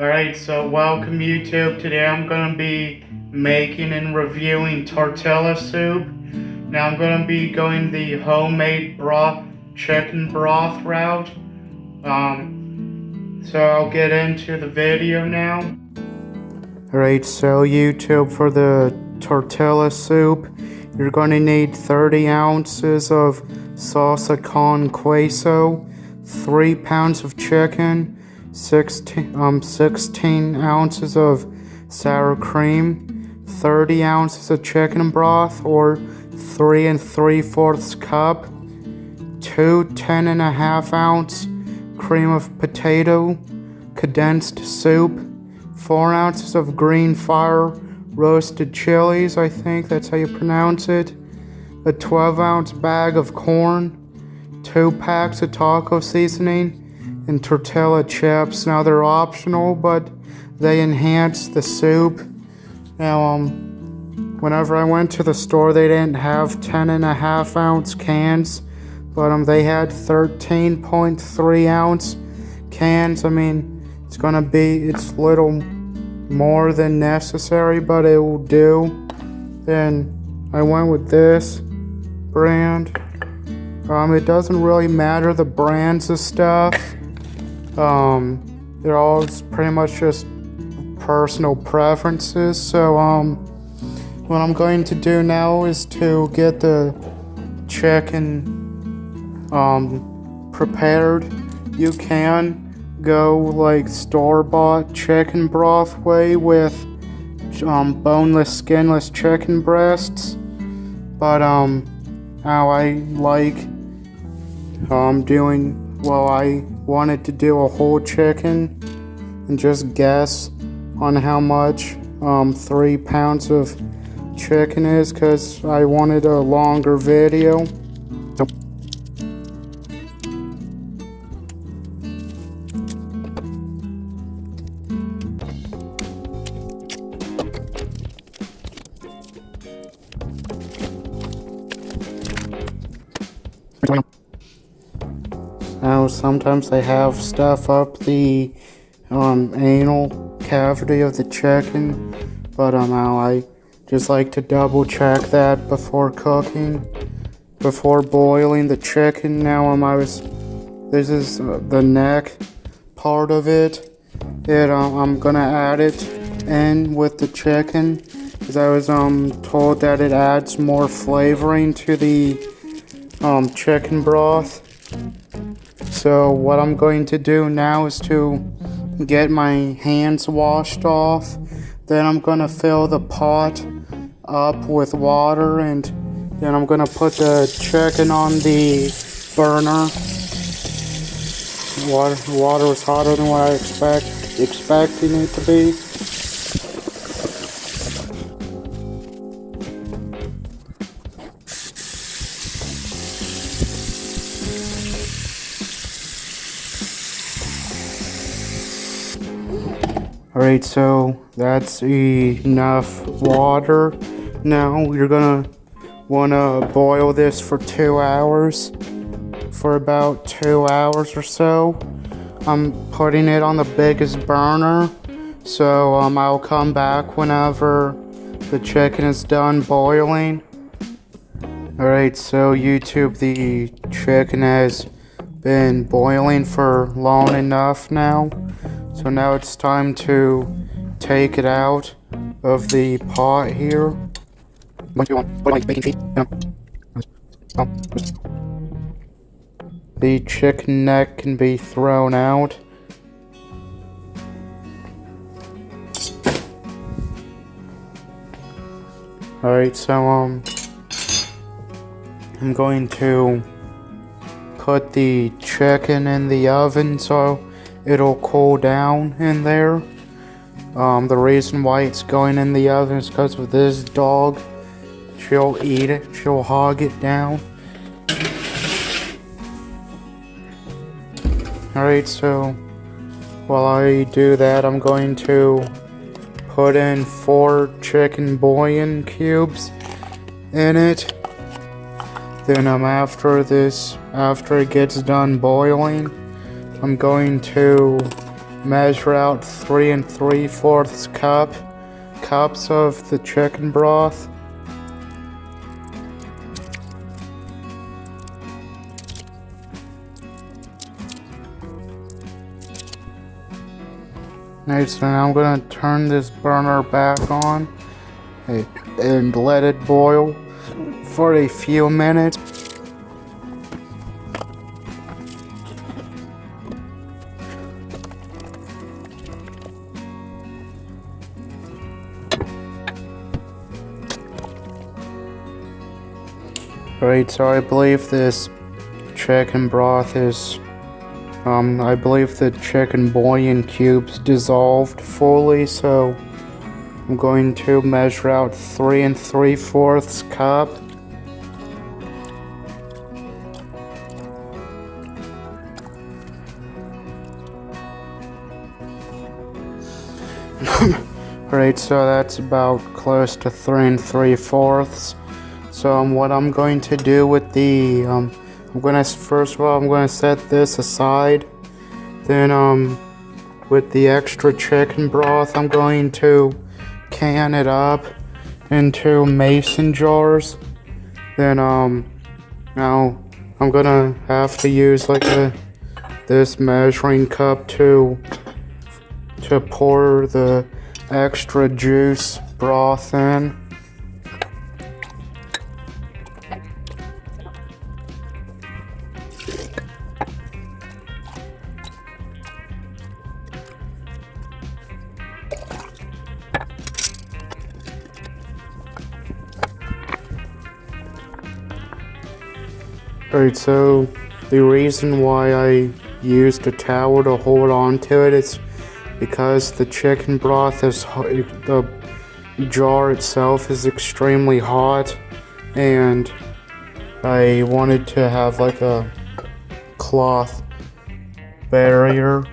Alright, so welcome YouTube. Today I'm going to be making and reviewing tortilla soup. Now I'm going to be going the homemade chicken broth route. So I'll get into the video now. Alright, so YouTube, for the tortilla soup, you're going to need 30 ounces of salsa con queso, 3 pounds of chicken, 16 ounces of sour cream, 30 ounces of chicken broth or 3 3/4 cup, 2 10.5 ounce cream of potato condensed soup, 4 ounces of green fire roasted chilies, I think that's how you pronounce it, a 12-ounce bag of corn, 2 packs of taco seasoning, and tortilla chips. Now they're optional, but they enhance the soup. Now, whenever I went to the store, they didn't have 10.5 ounce cans, but they had 13.3 ounce cans. I mean, it's little more than necessary, but it will do. Then I went with this brand. It doesn't really matter the brands of stuff. They're all pretty much just personal preferences. So what I'm going to do now is to get the chicken prepared. You can go like store-bought chicken broth way with boneless, skinless chicken breasts, but how I like I wanted to do a whole chicken and just guess on how much 3 pounds of chicken is, because I wanted a longer video. Now sometimes they have stuff up the anal cavity of the chicken, but I just like to double check that before cooking, before boiling the chicken. Now this is the neck part of it. I'm gonna add it in with the chicken, because I was told that it adds more flavoring to the chicken broth. So what I'm going to do now is to get my hands washed off. Then I'm going to fill the pot up with water, and then I'm going to put the chicken on the burner. Water was hotter than what I expecting it to be. Alright, so that's enough water. Now you're gonna wanna boil this for 2 hours. For about 2 hours or so. I'm putting it on the biggest burner. So I'll come back whenever the chicken is done boiling. Alright, so YouTube, the chicken has been boiling for long enough now. So now it's time to take it out of the pot here. The chicken neck can be thrown out. Alright, so I'm going to put the chicken in the oven so it'll cool down in there. The reason why it's going in the oven is because of this dog. She'll eat it. She'll hog it down. Alright, so while I do that, I'm going to put in 4 chicken bouillon cubes in it. Then after it gets done boiling, I'm going to measure out 3 3/4 cups of the chicken broth. Alright, so now I'm gonna turn this burner back on and let it boil for a few minutes. Alright, so I believe this chicken broth is, I believe the chicken bouillon cubes dissolved fully, so I'm going to measure out 3 3/4 cup. Alright, so that's about close to 3 3/4. So what I'm going to do with the, first of all, I'm gonna set this aside. Then with the extra chicken broth, I'm going to can it up into mason jars. Then now I'm gonna have to use like this measuring cup to pour the extra juice broth in. Alright, so the reason why I used a towel to hold on to it is because the chicken broth is, the jar itself is extremely hot, and I wanted to have like a cloth barrier.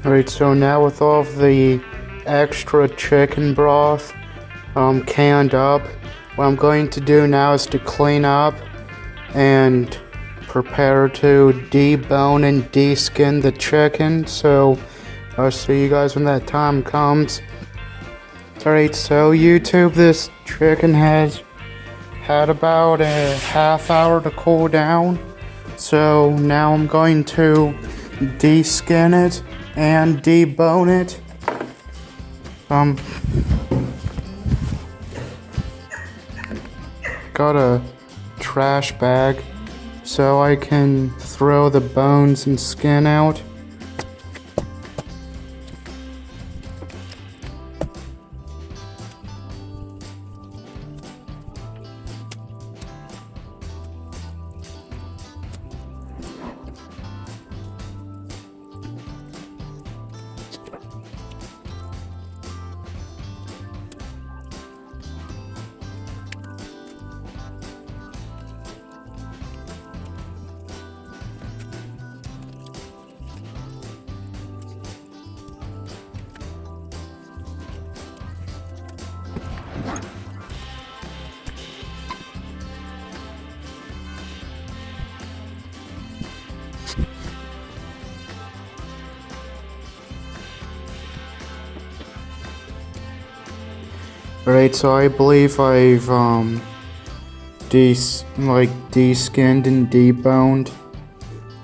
Alright, so now with all of the extra chicken broth canned up, what I'm going to do now is to clean up and prepare to debone and deskin the chicken. So I'll see you guys when that time comes. Alright, so YouTube, this chicken has had about a half hour to cool down. So now I'm going to deskin it and debone it. Got a trash bag so I can throw the bones and skin out. Alright, so I believe I've deskinned and deboned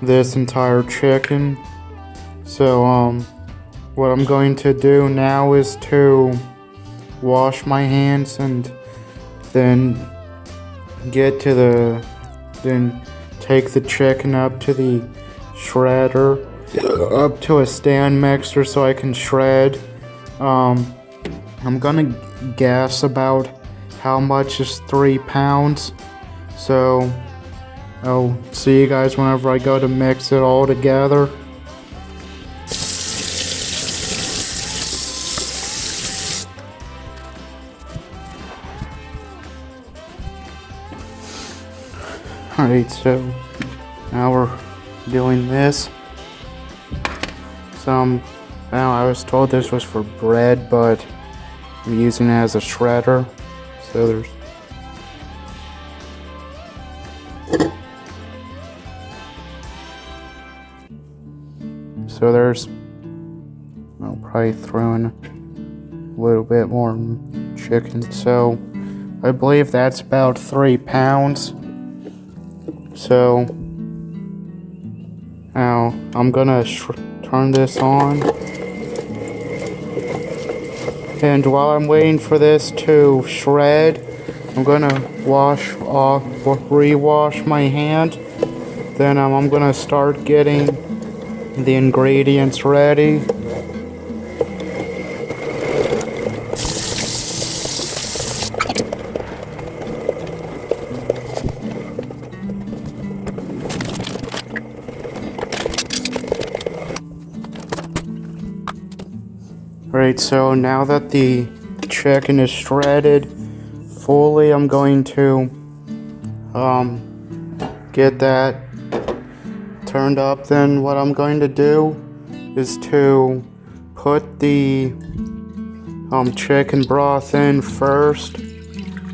this entire chicken. So what I'm going to do now is to wash my hands and then then take the chicken up to the shredder, up to a stand mixer so I can shred. I'm gonna guess about how much is 3 pounds. So I'll see you guys whenever I go to mix it all together. Alright, so now we're doing this. Now I was told this was for bread, but I'm using it as a shredder. So I'll probably throw in a little bit more chicken. So I believe that's about 3 pounds. So now I'm gonna turn this on, and while I'm waiting for this to shred, I'm gonna rewash my hand. Then I'm gonna start getting the ingredients ready. Alright, so now that the chicken is shredded fully, I'm going to get that turned up. Then what I'm going to do is to put the chicken broth in first,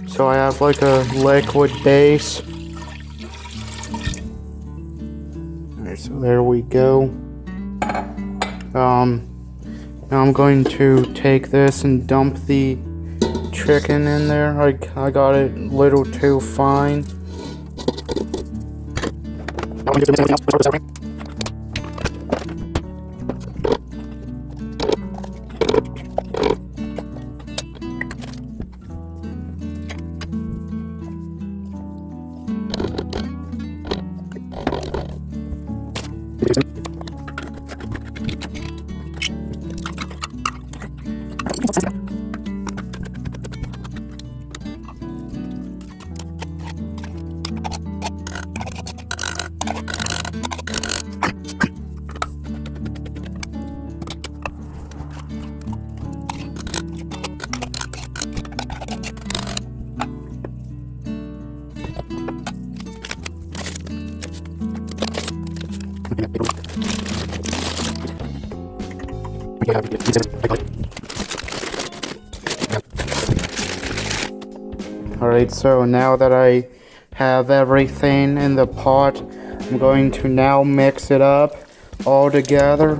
so I have like a liquid base. Alright, so there we go. Now I'm going to take this and dump the chicken in there. I got it a little too fine. Alright, so now that I have everything in the pot, I'm going to now mix it up all together.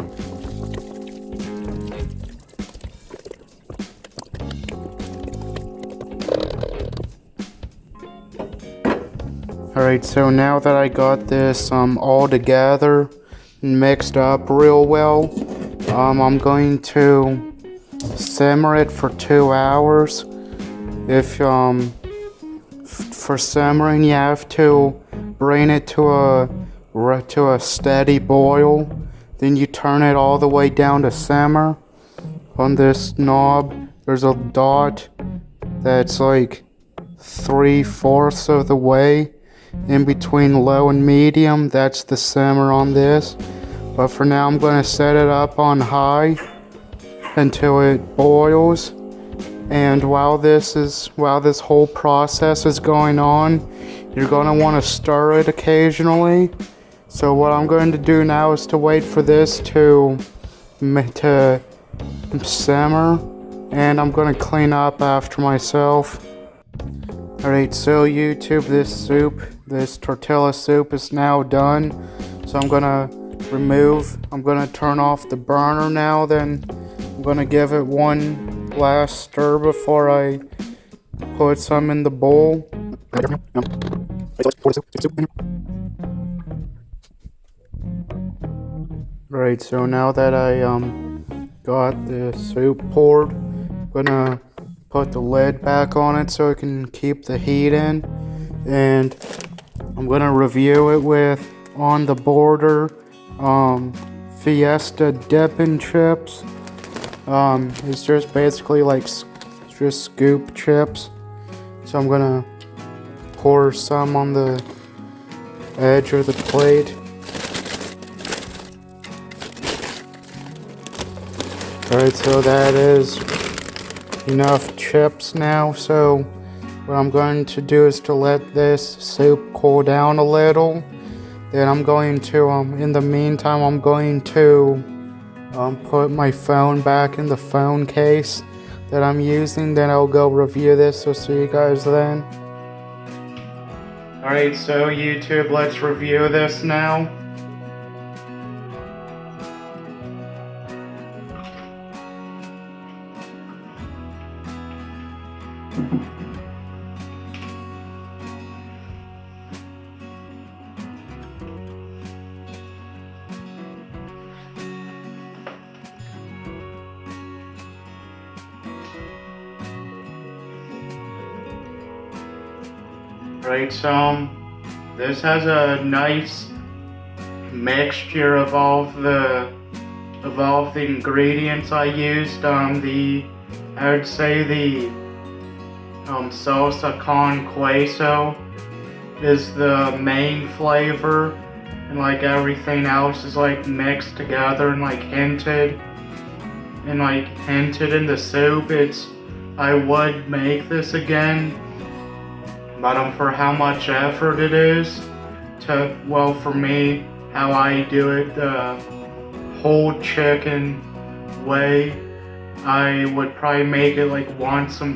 Alright, so now that I got this all together and mixed up real well, I'm going to simmer it for 2 hours. If for simmering, you have to bring it to a steady boil. Then you turn it all the way down to simmer. On this knob, there's a dot that's like 3/4 of the way. In between low and medium, that's the simmer on this. But for now, I'm going to set it up on high until it boils. And while this whole process is going on, you're going to want to stir it occasionally. So what I'm going to do now is to wait for this to simmer, and I'm going to clean up after myself. Alright, so YouTube, this tortilla soup is now done. So I'm going to turn off the burner now, then I'm going to give it one last stir before I put some in the bowl. Right, so now that I got the soup poured, I'm gonna put the lid back on it so it can keep the heat in, and I'm gonna review it with On the Border Fiesta dipping chips. It's just basically like just scoop chips. So I'm gonna pour some on the edge of the plate. Alright, so that is enough chips now. So what I'm going to do is to let this soup cool down a little. Then I'm going to, in the meantime, I'm going to put my phone back in the phone case that I'm using. Then I'll go review this. So see you guys then. Alright, so YouTube, let's review this now. Right, so this has a nice mixture of all the ingredients I used. I would say the salsa con queso is the main flavor, and like everything else is like mixed together and like hinted in the soup. I would make this again, but for how much effort it is for me, how I do it the whole chicken way, I would probably make it like once a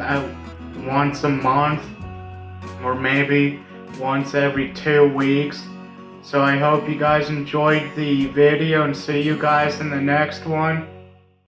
month, or maybe once every 2 weeks. So I hope you guys enjoyed the video, and see you guys in the next one.